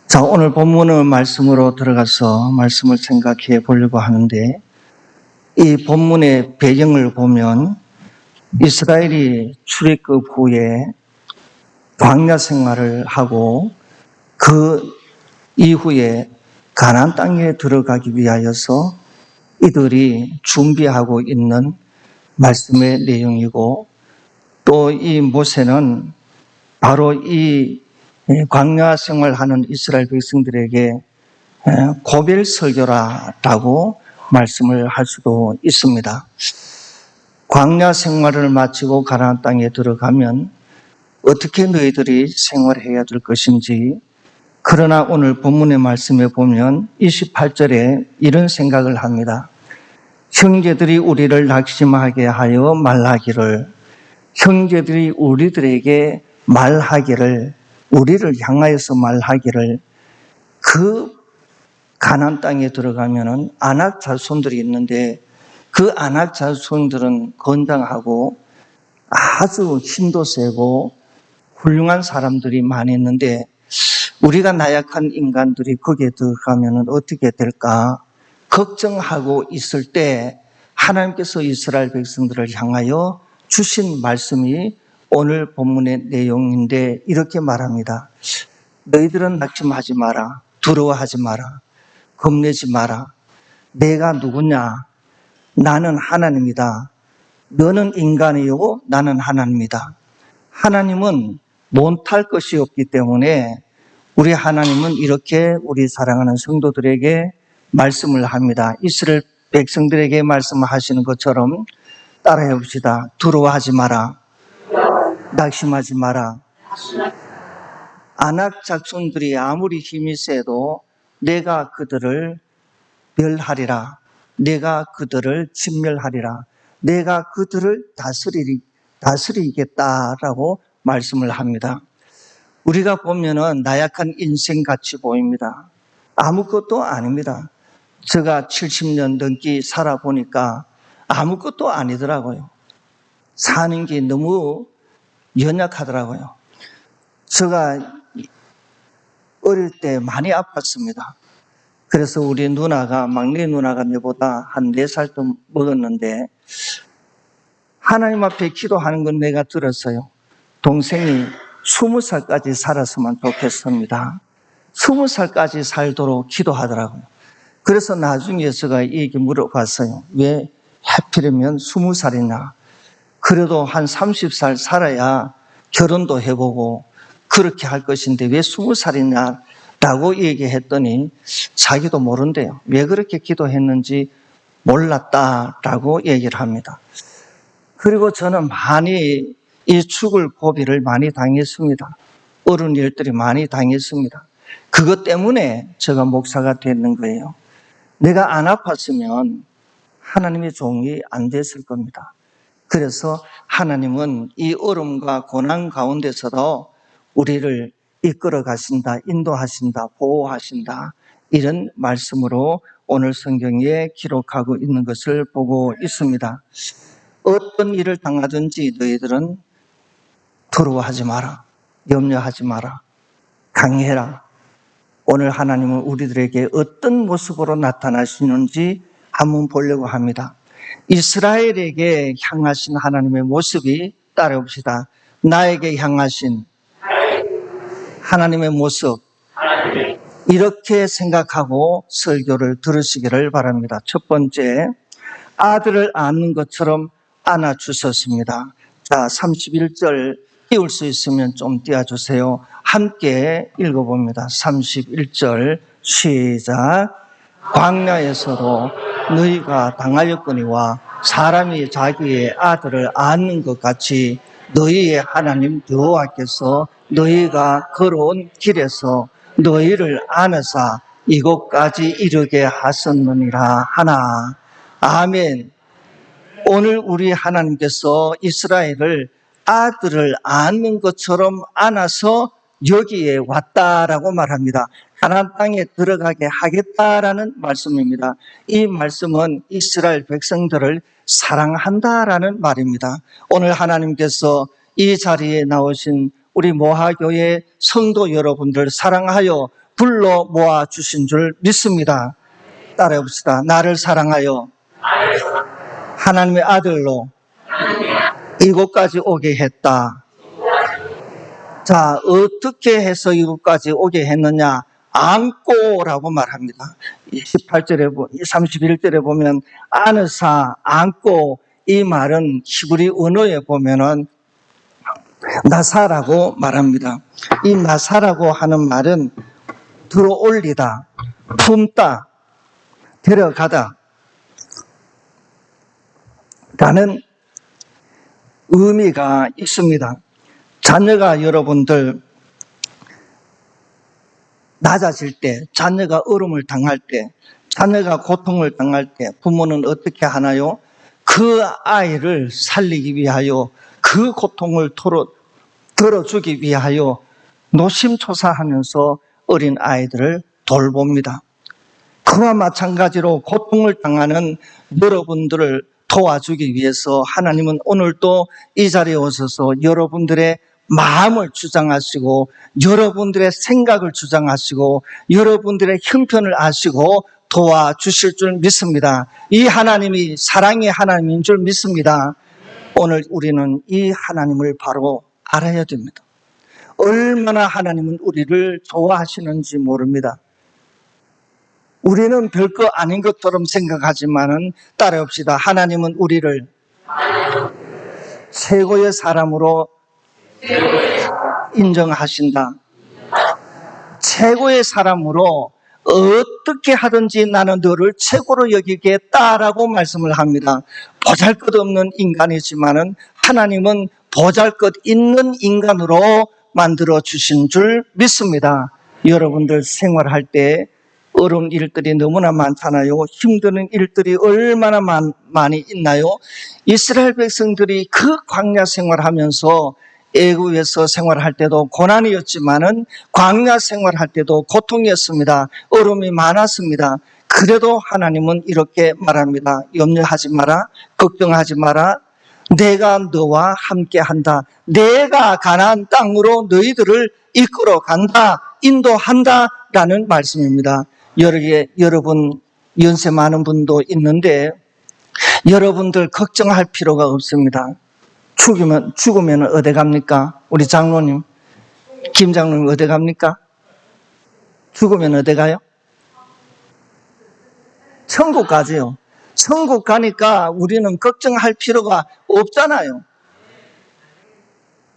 자, 오늘 본문의 말씀으로 들어가서 말씀을 생각해 보려고 하는데, 이 본문의 배경을 보면 이스라엘이 출애굽 후에 광야 생활을 하고 그 이후에 가나안 땅에 들어가기 위하여서 이들이 준비하고 있는 말씀의 내용이고, 또 이 모세는 바로 이 광야 생활하는 이스라엘 백성들에게 고별 설교라고 말씀을 할 수도 있습니다. 광야 생활을 마치고 가나안 땅에 들어가면 어떻게 너희들이 생활해야 될 것인지, 그러나 오늘 본문의 말씀에 보면 28절에 이런 생각을 합니다. 형제들이 우리를 낙심하게 하여 말하기를, 형제들이 우리들에게 말하기를, 우리를 향하여서 말하기를, 그 가나안 땅에 들어가면은 아낙 자손들이 있는데 그 아낙 자손들은 건장하고 아주 힘도 세고 훌륭한 사람들이 많이 있는데 우리가 나약한 인간들이 거기에 들어가면은 어떻게 될까 걱정하고 있을 때 하나님께서 이스라엘 백성들을 향하여 주신 말씀이 오늘 본문의 내용인데 이렇게 말합니다. 너희들은 낙심하지 마라. 두려워하지 마라. 겁내지 마라. 내가 누구냐? 나는 하나님이다. 너는 인간이요 나는 하나님이다. 하나님은 못할 것이 없기 때문에 우리 하나님은 이렇게 우리 사랑하는 성도들에게 말씀을 합니다. 이스라엘 백성들에게 말씀하시는 것처럼 따라해 봅시다. 두려워하지 마라. 낙심하지 마라. 아낙 자손들이 아무리 힘이 세도 내가 그들을 멸하리라. 내가 그들을 진멸하리라. 내가 그들을 다스리겠다라고 말씀을 합니다. 우리가 보면은 나약한 인생같이 보입니다. 아무것도 아닙니다. 제가 70년 넘게 살아보니까 아무것도 아니더라고요. 사는 게 너무 연약하더라고요. 제가 어릴 때 많이 아팠습니다. 그래서 우리 누나가, 막내 누나가 내보다 한 4살 더 먹었는데 하나님 앞에 기도하는 건 내가 들었어요. 동생이 20살까지 살았으면 좋겠습니다. 20살까지 살도록 기도하더라고요. 그래서 나중에 제가 이 얘기 물어봤어요. 왜 하필이면 20살이냐? 그래도 한 30살 살아야 결혼도 해보고 그렇게 할 것인데 왜 20살이냐라고 얘기했더니 자기도 모른대요. 왜 그렇게 기도했는지 몰랐다라고 얘기를 합니다. 그리고 저는 많이 이 죽을 고비를 많이 당했습니다. 어른 일들이 많이 당했습니다. 그것 때문에 제가 목사가 됐는 거예요. 내가 안 아팠으면 하나님의 종이 안 됐을 겁니다. 그래서 하나님은 이 어려움과 고난 가운데서도 우리를 이끌어 가신다, 인도하신다, 보호하신다, 이런 말씀으로 오늘 성경에 기록하고 있는 것을 보고 있습니다. 어떤 일을 당하든지 너희들은 두려워하지 마라, 염려하지 마라, 강해라. 오늘 하나님은 우리들에게 어떤 모습으로 나타나시는지 한번 보려고 합니다. 이스라엘에게 향하신 하나님의 모습이 따라봅시다. 나에게 향하신 하나님의 모습, 이렇게 생각하고 설교를 들으시기를 바랍니다. 첫 번째, 아들을 안는 것처럼 안아주셨습니다. 자, 31절 띄울 수 있으면 좀 띄워주세요. 함께 읽어봅니다. 31절 시작. 광야에서도 너희가 당하였거니와 사람이 자기의 아들을 안는 것 같이 너희의 하나님 여호와께서 너희가 걸어온 길에서 너희를 안으사 이곳까지 이르게 하셨느니라 하나. 아멘. 오늘 우리 하나님께서 이스라엘을 아들을 안는 것처럼 안아서 여기에 왔다라고 말합니다. 가나안 땅에 들어가게 하겠다라는 말씀입니다. 이 말씀은 이스라엘 백성들을 사랑한다라는 말입니다. 오늘 하나님께서 이 자리에 나오신 우리 모하교회 성도 여러분들 사랑하여 불러 모아 주신 줄 믿습니다. 따라해봅시다. 나를 사랑하여 하나님의 아들로 이곳까지 오게 했다. 자, 어떻게 해서 이곳까지 오게 했느냐? 안고라고 말합니다. 18절에, 31절에 보면 안으사, 안고, 이 말은 히브리 언어에 보면은 나사라고 말합니다. 이 나사라고 하는 말은 들어올리다, 품다, 데려가다 라는 의미가 있습니다. 자녀가 여러분들 낮아질 때, 자녀가 어려움을 당할 때, 자녀가 고통을 당할 때 부모는 어떻게 하나요? 그 아이를 살리기 위하여, 그 고통을 덜어주기 위하여 노심초사하면서 어린 아이들을 돌봅니다. 그와 마찬가지로 고통을 당하는 여러분들을 도와주기 위해서 하나님은 오늘도 이 자리에 오셔서 여러분들의 마음을 주장하시고 여러분들의 생각을 주장하시고 여러분들의 형편을 아시고 도와주실 줄 믿습니다. 이 하나님이 사랑의 하나님인 줄 믿습니다. 오늘 우리는 이 하나님을 바로 알아야 됩니다. 얼마나 하나님은 우리를 좋아하시는지 모릅니다. 우리는 별거 아닌 것처럼 생각하지만은 따라합시다. 하나님은 우리를 최고의 사람으로 인정하신다. 최고의 사람으로 어떻게 하든지 나는 너를 최고로 여기겠다라고 말씀을 합니다. 보잘것없는 인간이지만은 하나님은 보잘것 있는 인간으로 만들어 주신 줄 믿습니다. 여러분들 생활할 때 어려운 일들이 너무나 많잖아요. 힘드는 일들이 얼마나 많이 있나요? 이스라엘 백성들이 그 광야 생활하면서 애굽에서 생활할 때도 고난이었지만은 광야 생활할 때도 고통이었습니다. 어려움이 많았습니다. 그래도 하나님은 이렇게 말합니다. 염려하지 마라, 걱정하지 마라. 내가 너와 함께한다. 내가 가나안 땅으로 너희들을 이끌어 간다, 인도한다 라는 말씀입니다. 여러분 연세 많은 분도 있는데 여러분들 걱정할 필요가 없습니다. 죽으면 어디 갑니까? 우리 장로님, 김 장로님 어디 갑니까? 죽으면 어디 가요? 천국 가지요. 천국 가니까 우리는 걱정할 필요가 없잖아요.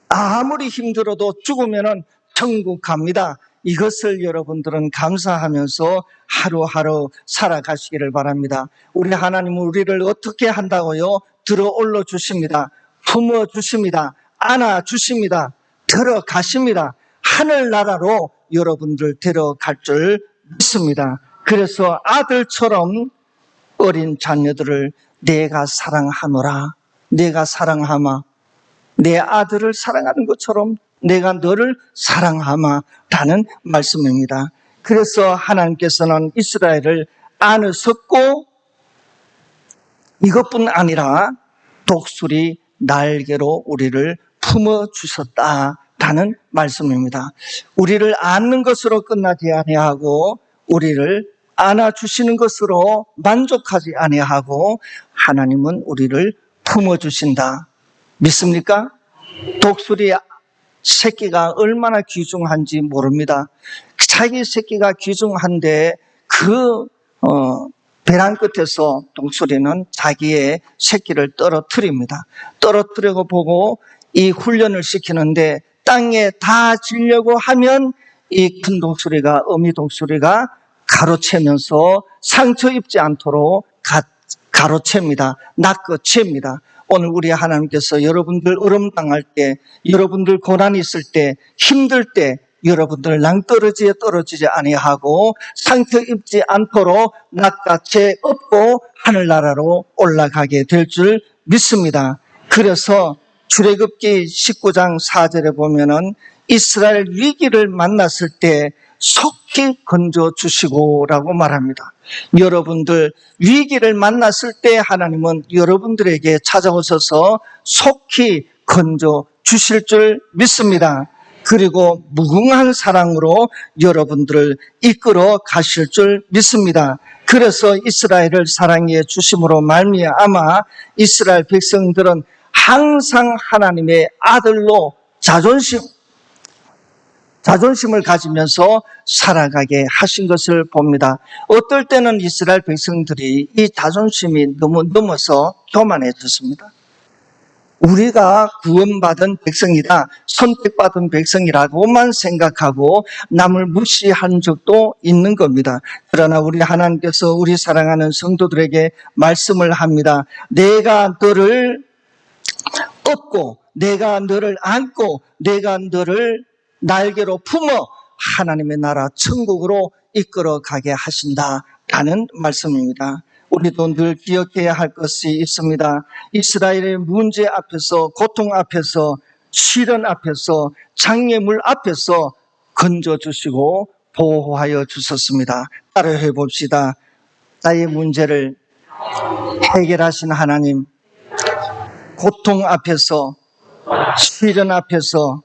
아무리 힘들어도 죽으면 천국 갑니다. 이것을 여러분들은 감사하면서 하루하루 살아가시기를 바랍니다. 우리 하나님은 우리를 어떻게 한다고요? 들어올려 주십니다. 품어 주십니다. 안아 주십니다. 들어가십니다. 하늘나라로 여러분들 데려갈 줄 믿습니다. 그래서 아들처럼 어린 자녀들을 내가 사랑하노라. 내가 사랑하마. 내 아들을 사랑하는 것처럼 내가 너를 사랑하마 라는 말씀입니다. 그래서 하나님께서는 이스라엘을 안으셨고 이것뿐 아니라 독수리 날개로 우리를 품어주셨다라는 말씀입니다. 우리를 안는 것으로 끝나지 아니하고 우리를 안아주시는 것으로 만족하지 아니하고 하나님은 우리를 품어주신다. 믿습니까? 독수리 새끼가 얼마나 귀중한지 모릅니다. 자기 새끼가 귀중한데 그 배란 끝에서 독수리는 자기의 새끼를 떨어뜨립니다. 떨어뜨리고 보고 이 훈련을 시키는데 땅에 닿아지려고 하면 이 큰 독수리가, 어미 독수리가 가로채면서 상처 입지 않도록 가로챕니다. 낚아챕니다. 오늘 우리 하나님께서 여러분들 어려움 당할 때, 여러분들 고난이 있을 때, 힘들 때 여러분들 낭떠러지에 떨어지지 아니하고 상처 입지 않도록 낚아채 업고 하늘나라로 올라가게 될 줄 믿습니다. 그래서 출애굽기 19장 4절에 보면은 이스라엘 위기를 만났을 때 속히 건져주시고 라고 말합니다. 여러분들 위기를 만났을 때 하나님은 여러분들에게 찾아오셔서 속히 건져주실 줄 믿습니다. 그리고 무궁한 사랑으로 여러분들을 이끌어 가실 줄 믿습니다. 그래서 이스라엘을 사랑해 주심으로 말미암아 이스라엘 백성들은 항상 하나님의 아들로 자존심을 가지면서 살아가게 하신 것을 봅니다. 어떨 때는 이스라엘 백성들이 이 자존심이 너무 넘어서 교만해졌습니다. 우리가 구원받은 백성이다, 선택받은 백성이라고만 생각하고 남을 무시한 적도 있는 겁니다. 그러나 우리 하나님께서 우리 사랑하는 성도들에게 말씀을 합니다. 내가 너를 업고 내가 너를 안고 내가 너를 날개로 품어 하나님의 나라 천국으로 이끌어 가게 하신다라는 말씀입니다. 우리도 늘 기억해야 할 것이 있습니다. 이스라엘의 문제 앞에서, 고통 앞에서, 시련 앞에서, 장애물 앞에서 건져주시고 보호하여 주셨습니다. 따라해 봅시다. 나의 문제를 해결하신 하나님, 고통 앞에서, 시련 앞에서,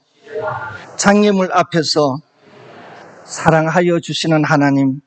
장애물 앞에서 사랑하여 주시는 하나님,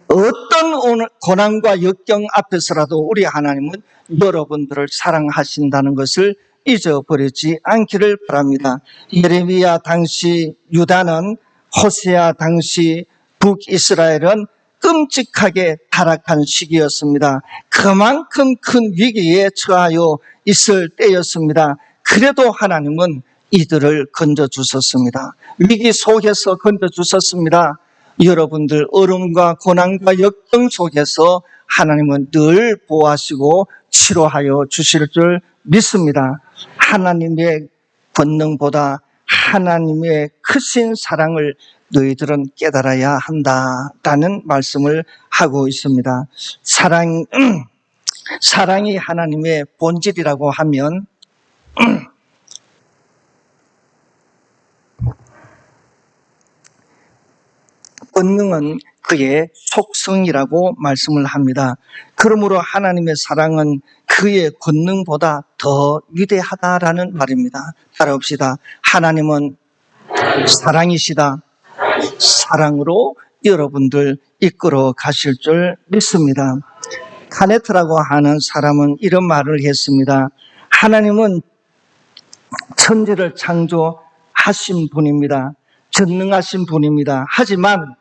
어떤 고난과 역경 앞에서라도 우리 하나님은 여러분들을 사랑하신다는 것을 잊어버리지 않기를 바랍니다. 예레미야 당시 유다는, 호세아 당시 북이스라엘은 끔찍하게 타락한 시기였습니다. 그만큼 큰 위기에 처하여 있을 때였습니다. 그래도 하나님은 이들을 건져주셨습니다. 위기 속에서 건져주셨습니다. 여러분들 어려움과 고난과 역경 속에서 하나님은 늘 보호하시고 치료하여 주실 줄 믿습니다. 하나님의 권능보다 하나님의 크신 사랑을 너희들은 깨달아야 한다라는 말씀을 하고 있습니다. 사랑이 하나님의 본질이라고 하면 권능은 그의 속성이라고 말씀을 합니다. 그러므로 하나님의 사랑은 그의 권능보다 더 위대하다라는 말입니다. 따라합시다. 하나님은 사랑이시다. 사랑으로 여러분들 이끌어 가실 줄 믿습니다. 카네트라고 하는 사람은 이런 말을 했습니다. 하나님은 천지를 창조하신 분입니다. 전능하신 분입니다. 하지만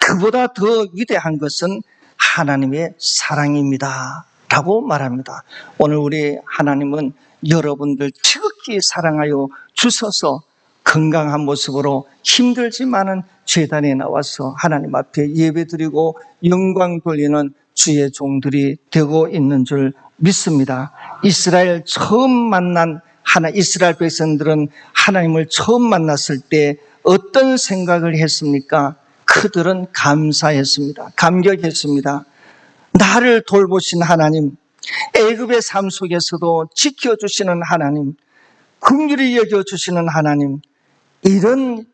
그보다 더 위대한 것은 하나님의 사랑입니다 라고 말합니다. 오늘 우리 하나님은 여러분들 지극히 사랑하여 주셔서 건강한 모습으로 힘들지만은 제단에 나와서 하나님 앞에 예배드리고 영광 돌리는 주의 종들이 되고 있는 줄 믿습니다. 이스라엘 백성들은 하나님을 처음 만났을 때 어떤 생각을 했습니까? 그들은 감사했습니다. 감격했습니다. 나를 돌보신 하나님, 애굽의 삶 속에서도 지켜주시는 하나님, 긍휼히 여겨주시는 하나님, 이런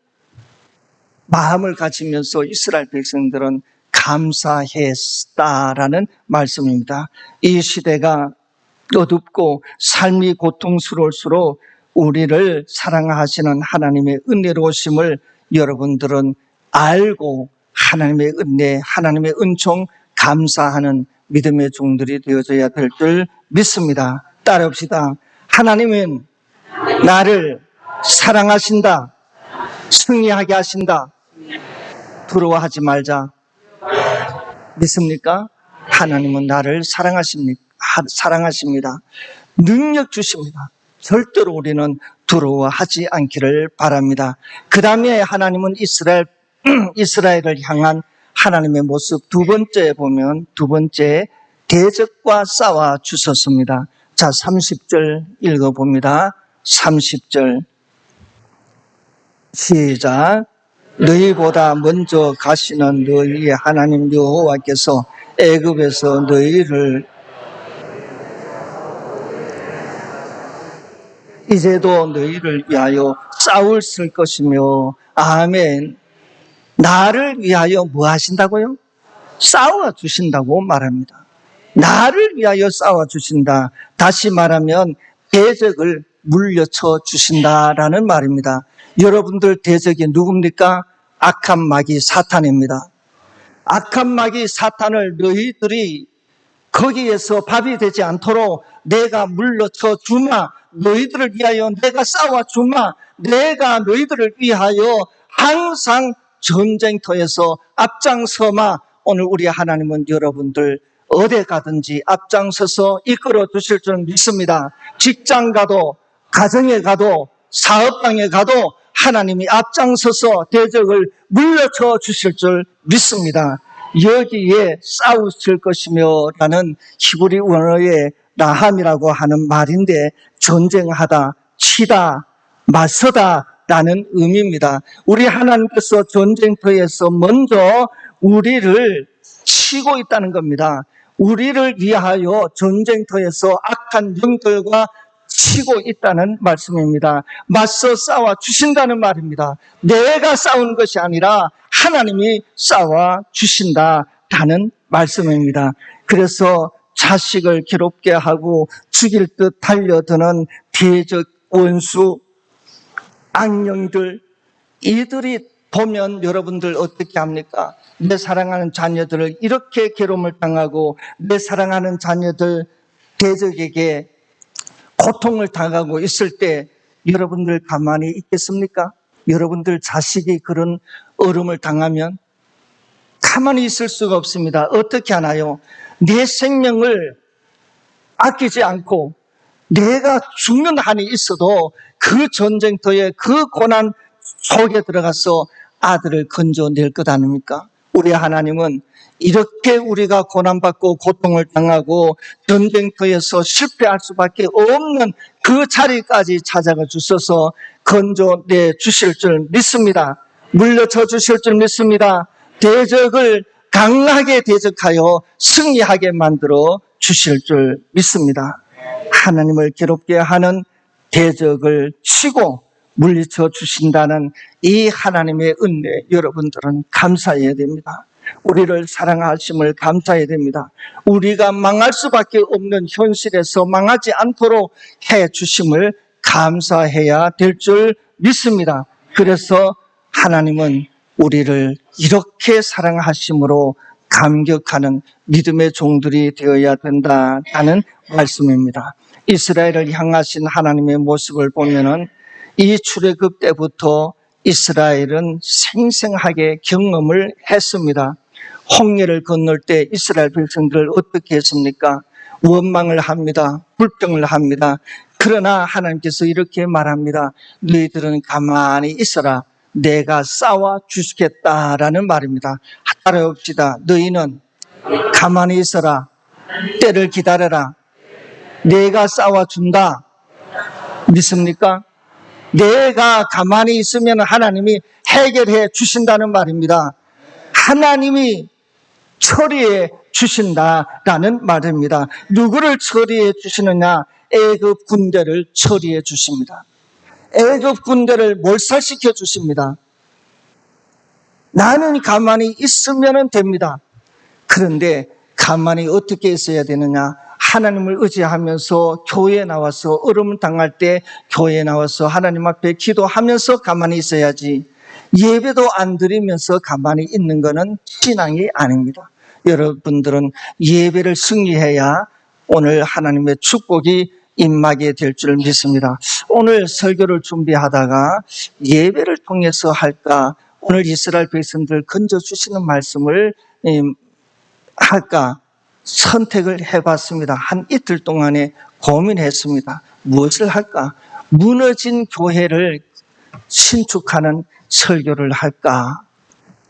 마음을 가지면서 이스라엘 백성들은 감사했다라는 말씀입니다. 이 시대가 어둡고 삶이 고통스러울수록 우리를 사랑하시는 하나님의 은혜로우심을 여러분들은 알고 하나님의 은혜, 하나님의 은총 감사하는 믿음의 종들이 되어져야 될 줄 믿습니다. 따라합시다. 하나님은 나를 사랑하신다. 승리하게 하신다. 두려워하지 말자. 믿습니까? 하나님은 나를 사랑하십니다. 능력 주십니다. 절대로 우리는 두려워하지 않기를 바랍니다. 그 다음에 하나님은 이스라엘을 향한 하나님의 모습 두 번째 대적과 싸워 주셨습니다. 자, 30절 읽어봅니다. 30절 시작. 너희보다 먼저 가시는 너희의 하나님 여호와께서 애굽에서 너희를 이제도 너희를 위하여 싸우실 것이며 아멘. 나를 위하여 뭐 하신다고요? 싸워주신다고 말합니다. 나를 위하여 싸워주신다. 다시 말하면 대적을 물려쳐 주신다라는 말입니다. 여러분들 대적이 누굽니까? 악한 마귀 사탄입니다. 악한 마귀 사탄을 너희들이 거기에서 밥이 되지 않도록 내가 물러쳐 주마, 너희들을 위하여 내가 싸워 주마, 내가 너희들을 위하여 항상 전쟁터에서 앞장서마. 오늘 우리 하나님은 여러분들 어디 가든지 앞장서서 이끌어 주실 줄 믿습니다. 직장 가도, 가정에 가도, 사업장에 가도 하나님이 앞장서서 대적을 물려쳐 주실 줄 믿습니다. 여기에 싸우실 것이며 라는 히브리 원어의 라함이라고 하는 말인데 전쟁하다, 치다, 맞서다 라는 의미입니다. 우리 하나님께서 전쟁터에서 먼저 우리를 치고 있다는 겁니다. 우리를 위하여 전쟁터에서 악한 영들과 치고 있다는 말씀입니다. 맞서 싸워 주신다는 말입니다. 내가 싸우는 것이 아니라 하나님이 싸워 주신다라는 말씀입니다. 그래서 자식을 괴롭게 하고 죽일 듯 달려드는 대적 원수 악령들, 이들이 보면 여러분들 어떻게 합니까? 내 사랑하는 자녀들을 이렇게 괴로움을 당하고 내 사랑하는 자녀들 대적에게 고통을 당하고 있을 때 여러분들 가만히 있겠습니까? 여러분들 자식이 그런 어려움을 당하면 가만히 있을 수가 없습니다. 어떻게 하나요? 내 생명을 아끼지 않고 내가 죽는 한이 있어도 그 전쟁터에 그 고난 속에 들어가서 아들을 건져낼 것 아닙니까? 우리 하나님은 이렇게 우리가 고난받고 고통을 당하고 전쟁터에서 실패할 수밖에 없는 그 자리까지 찾아가 주셔서 건져내 주실 줄 믿습니다. 물려쳐 주실 줄 믿습니다. 대적을 강하게 대적하여 승리하게 만들어 주실 줄 믿습니다. 하나님을 괴롭게 하는 대적을 치고 물리쳐 주신다는 이 하나님의 은혜, 여러분들은 감사해야 됩니다. 우리를 사랑하심을 감사해야 됩니다. 우리가 망할 수밖에 없는 현실에서 망하지 않도록 해 주심을 감사해야 될 줄 믿습니다. 그래서 하나님은 우리를 이렇게 사랑하심으로 감격하는 믿음의 종들이 되어야 된다는 말씀입니다. 이스라엘을 향하신 하나님의 모습을 보면은 이 출애굽 때부터 이스라엘은 생생하게 경험을 했습니다. 홍해를 건널 때 이스라엘 백성들 어떻게 했습니까? 원망을 합니다. 불평을 합니다. 그러나 하나님께서 이렇게 말합니다. 너희들은 가만히 있어라. 내가 싸워 주시겠다라는 말입니다. 따라해봅시다. 너희는 가만히 있어라. 때를 기다려라. 내가 싸워준다. 믿습니까? 내가 가만히 있으면 하나님이 해결해 주신다는 말입니다. 하나님이 처리해 주신다라는 말입니다. 누구를 처리해 주시느냐? 애굽 군대를 처리해 주십니다. 애굽 군대를 몰살시켜 주십니다. 나는 가만히 있으면 됩니다. 그런데 가만히 어떻게 있어야 되느냐? 하나님을 의지하면서 교회에 나와서 어려움을 당할 때 교회에 나와서 하나님 앞에 기도하면서 가만히 있어야지, 예배도 안 드리면서 가만히 있는 것은 신앙이 아닙니다. 여러분들은 예배를 승리해야 오늘 하나님의 축복이 임하게 될 줄 믿습니다. 오늘 설교를 준비하다가 예배를 통해서 할까, 오늘 이스라엘 백성들 건져주시는 말씀을 할까 선택을 해봤습니다. 한 이틀 동안에 고민했습니다. 무엇을 할까? 무너진 교회를 신축하는 설교를 할까?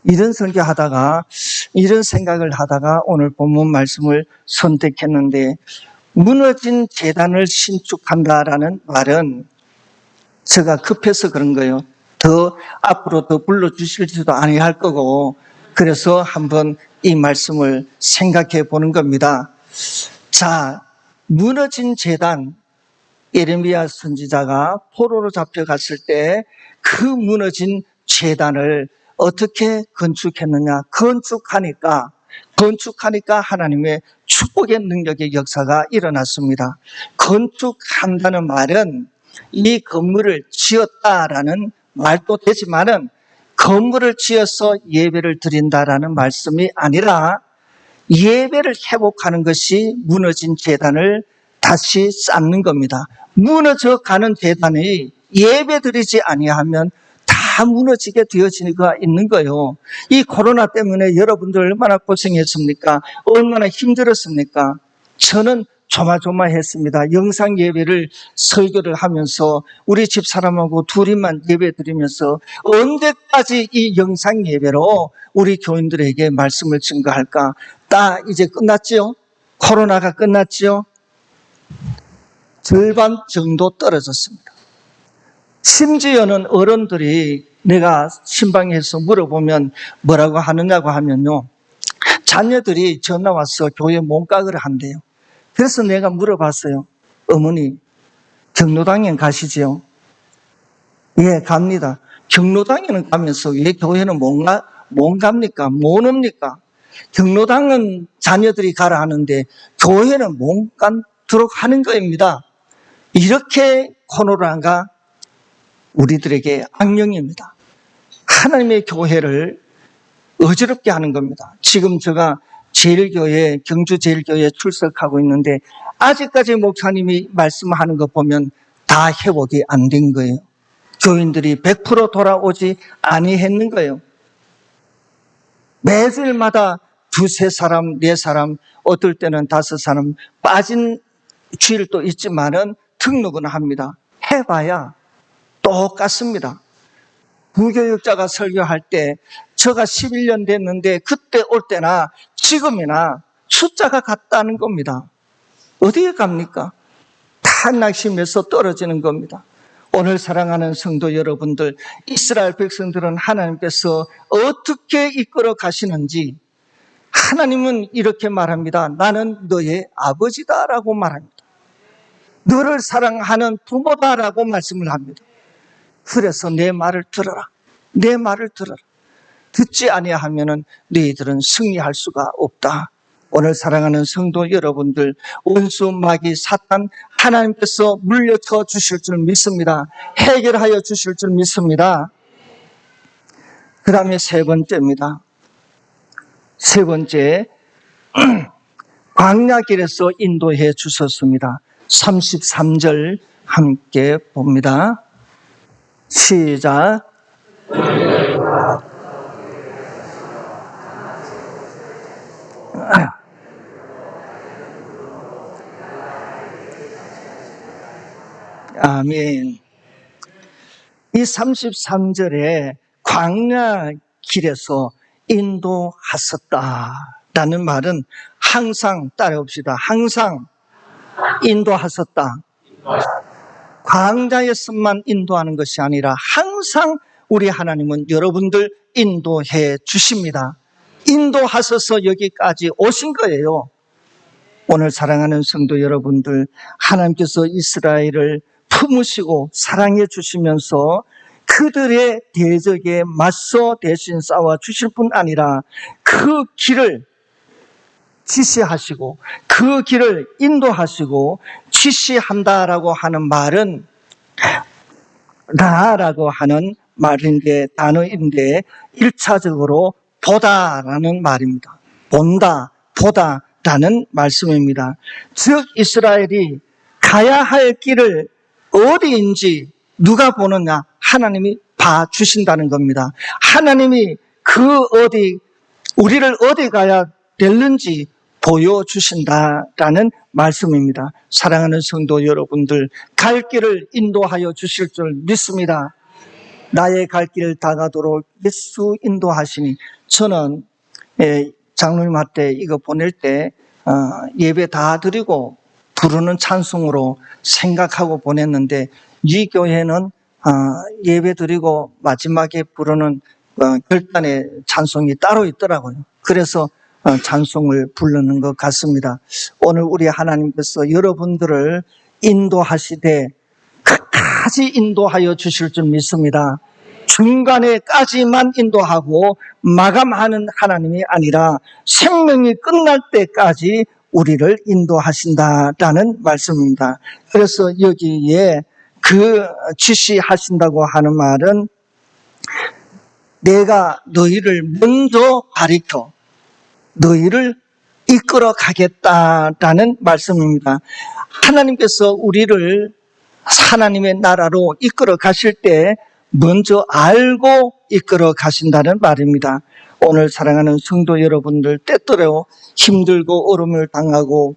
이런 설교하다가, 이런 생각을 하다가 오늘 본문 말씀을 선택했는데, 무너진 제단을 신축한다라는 말은 제가 급해서 그런 거예요. 더 앞으로 더 불러주실지도 아니할 거고, 그래서 한번 이 말씀을 생각해 보는 겁니다. 자, 무너진 제단, 예레미야 선지자가 포로로 잡혀갔을 때 그 무너진 제단을 어떻게 건축했느냐? 건축하니까 하나님의 축복의 능력의 역사가 일어났습니다. 건축한다는 말은 이 건물을 지었다라는 말도 되지만은 건물을 지어서 예배를 드린다라는 말씀이 아니라 예배를 회복하는 것이 무너진 제단을 다시 쌓는 겁니다. 무너져 가는 제단이 예배 드리지 아니하면 다 무너지게 되어지가 있는 거예요. 이 코로나 때문에 여러분들 얼마나 고생했습니까? 얼마나 힘들었습니까? 저는 조마조마했습니다. 영상 예배를 설교를 하면서 우리 집사람하고 둘이만 예배 드리면서 언제까지 이 영상 예배로 우리 교인들에게 말씀을 증거할까? 이제 끝났지요? 코로나가 끝났지요? 절반 정도 떨어졌습니다. 심지어는 어른들이 내가 신방에서 물어보면 뭐라고 하느냐고 하면요, 자녀들이 전화 와서 교회 몸각을 한대요. 그래서 내가 물어봤어요. 어머니, 경로당에 가시지요? 예, 갑니다. 경로당에는 가면서 왜 교회는 못 갑니까? 못 옵니까? 경로당은 자녀들이 가라 하는데 교회는 못 가도록 하는 거입니다. 이렇게 코로나가 우리들에게 악령입니다. 하나님의 교회를 어지럽게 하는 겁니다. 지금 제가 제일교회, 경주제일교회에 출석하고 있는데 아직까지 목사님이 말씀하는 거 보면 다 회복이 안 된 거예요. 교인들이 100% 돌아오지 아니했는 거예요. 매주일마다 두세 사람, 네 사람, 어떨 때는 5사람 빠진 주일도 있지만은 등록은 합니다. 해봐야 똑같습니다. 부교육자가 설교할 때 저가 11년 됐는데 그때 올 때나 지금이나 숫자가 같다는 겁니다. 어디에 갑니까? 다 낙심해서 떨어지는 겁니다. 오늘 사랑하는 성도 여러분들, 이스라엘 백성들은 하나님께서 어떻게 이끌어 가시는지 하나님은 이렇게 말합니다. 나는 너의 아버지다라고 말합니다. 너를 사랑하는 부모다라고 말씀을 합니다. 그래서 내 말을 들어라. 내 말을 들어라. 듣지 아니하면은 너희들은 승리할 수가 없다. 오늘 사랑하는 성도 여러분들, 원수 마귀 사탄 하나님께서 물려쳐 주실 줄 믿습니다. 해결하여 주실 줄 믿습니다. 그 다음에 세 번째입니다. 세 번째, 광야길에서 인도해 주셨습니다. 33절 함께 봅니다. 시작. 아멘. 이 33절에 광야 길에서 인도하셨다라는 말은 항상 따라옵시다. 항상 인도하셨다. 광야에서만 인도하는 것이 아니라 항상 우리 하나님은 여러분들 인도해 주십니다. 인도하셔서 여기까지 오신 거예요. 오늘 사랑하는 성도 여러분들, 하나님께서 이스라엘을 품으시고 사랑해 주시면서 그들의 대적에 맞서 대신 싸워 주실 뿐 아니라 그 길을 지시하시고 그 길을 인도하시고 지시한다라고 하는 말은 라라고 하는 말인데, 단어인데 1차적으로 보다라는 말입니다. 본다, 보다라는 말씀입니다. 즉 이스라엘이 가야 할 길을 어디인지 누가 보느냐? 하나님이 봐주신다는 겁니다. 하나님이 우리를 어디 가야 되는지 보여주신다라는 말씀입니다. 사랑하는 성도 여러분들, 갈 길을 인도하여 주실 줄 믿습니다. 나의 갈 길 다가도록 예수 인도하시니, 저는 장로님한테 이거 보낼 때 예배 다 드리고 부르는 찬송으로 생각하고 보냈는데, 이 교회는 예배 드리고 마지막에 부르는 결단의 찬송이 따로 있더라고요. 그래서 찬송을 부르는 것 같습니다. 오늘 우리 하나님께서 여러분들을 인도하시되 끝까지 인도하여 주실 줄 믿습니다. 중간에까지만 인도하고 마감하는 하나님이 아니라 생명이 끝날 때까지 우리를 인도하신다라는 말씀입니다. 그래서 여기에 그 지시하신다고 하는 말은 내가 너희를 먼저 가리켜 너희를 이끌어 가겠다라는 말씀입니다. 하나님께서 우리를 하나님의 나라로 이끌어 가실 때 먼저 알고 이끌어 가신다는 말입니다. 오늘 사랑하는 성도 여러분들, 때때로 힘들고 어려움을 당하고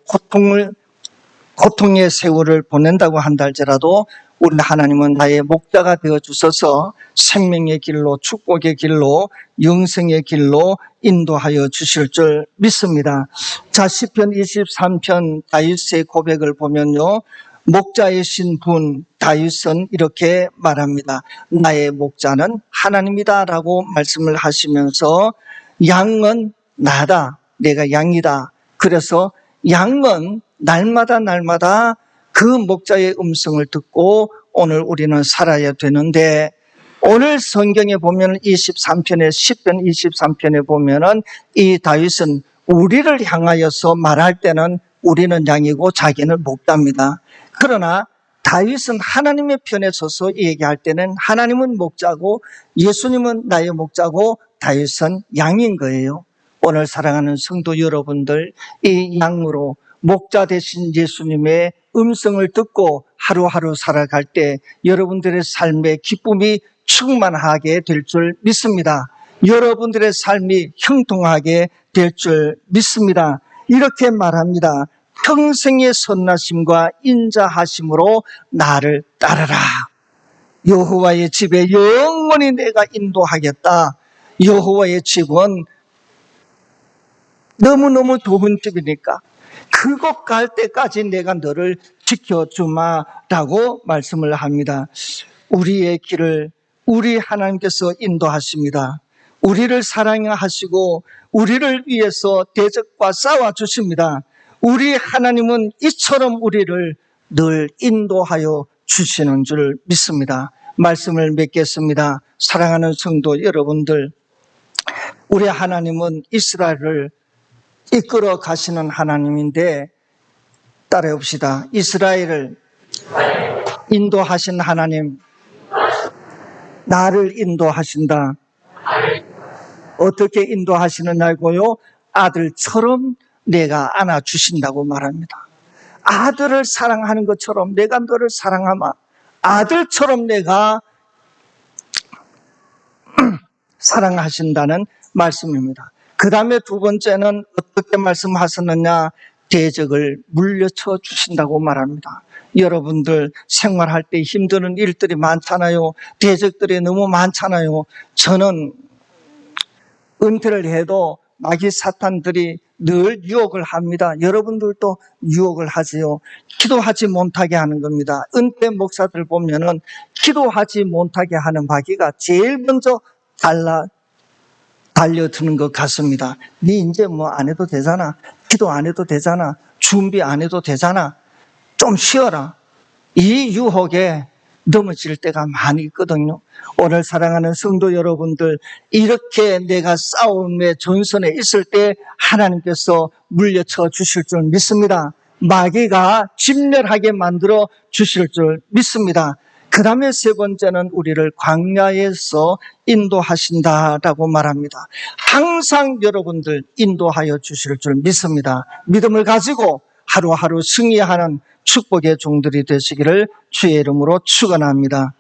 고통의 세월을 보낸다고 한다 할지라도 우리 하나님은 나의 목자가 되어 주셔서 생명의 길로, 축복의 길로, 영생의 길로 인도하여 주실 줄 믿습니다. 자, 시편 23편 다윗의 고백을 보면요, 목자이신 분 다윗은 이렇게 말합니다. 나의 목자는 하나님이다 라고 말씀을 하시면서 양은 나다, 내가 양이다. 그래서 양은 날마다 그 목자의 음성을 듣고 오늘 우리는 살아야 되는데, 오늘 성경에 보면 23편에, 시편 23편에 보면은 이 다윗은 우리를 향하여서 말할 때는 우리는 양이고 자기는 목자입니다. 그러나 다윗은 하나님의 편에 서서 얘기할 때는 하나님은 목자고 예수님은 나의 목자고 다윗은 양인 거예요. 오늘 사랑하는 성도 여러분들, 이 양으로 목자 되신 예수님의 음성을 듣고 하루하루 살아갈 때 여러분들의 삶의 기쁨이 충만하게 될 줄 믿습니다. 여러분들의 삶이 형통하게 될 줄 믿습니다. 이렇게 말합니다. 평생의 선하심과 인자하심으로 나를 따르라. 여호와의 집에 영원히 내가 인도하겠다. 여호와의 집은 너무너무 좋은 집이니까 그곳 갈 때까지 내가 너를 지켜주마라고 말씀을 합니다. 우리의 길을 우리 하나님께서 인도하십니다. 우리를 사랑하시고 우리를 위해서 대적과 싸워주십니다. 우리 하나님은 이처럼 우리를 늘 인도하여 주시는 줄 믿습니다. 말씀을 맺겠습니다. 사랑하는 성도 여러분들, 우리 하나님은 이스라엘을 이끌어 가시는 하나님인데 따라해봅시다. 이스라엘을 인도하신 하나님, 나를 인도하신다. 어떻게 인도하시느냐고요? 아들처럼 내가 안아주신다고 말합니다. 아들을 사랑하는 것처럼 내가 너를 사랑하마. 아들처럼 내가 사랑하신다는 말씀입니다. 그 다음에 두 번째는 어떻게 말씀하셨느냐? 대적을 물려쳐 주신다고 말합니다. 여러분들 생활할 때 힘드는 일들이 많잖아요. 대적들이 너무 많잖아요. 저는 은퇴를 해도 마귀 사탄들이 늘 유혹을 합니다. 여러분들도 유혹을 하세요. 기도하지 못하게 하는 겁니다. 은퇴 목사들 보면은 기도하지 못하게 하는 마귀가 제일 먼저 달려드는 것 같습니다. 네 이제 뭐 안 해도 되잖아. 기도 안 해도 되잖아. 준비 안 해도 되잖아. 좀 쉬어라. 이 유혹에 넘어질 때가 많이 있거든요. 오늘 사랑하는 성도 여러분들, 이렇게 내가 싸움의 전선에 있을 때 하나님께서 물려쳐 주실 줄 믿습니다. 마귀가 진멸하게 만들어 주실 줄 믿습니다. 그 다음에 세 번째는 우리를 광야에서 인도하신다라고 말합니다. 항상 여러분들 인도하여 주실 줄 믿습니다. 믿음을 가지고 하루하루 승리하는 축복의 종들이 되시기를 주의 이름으로 축원합니다.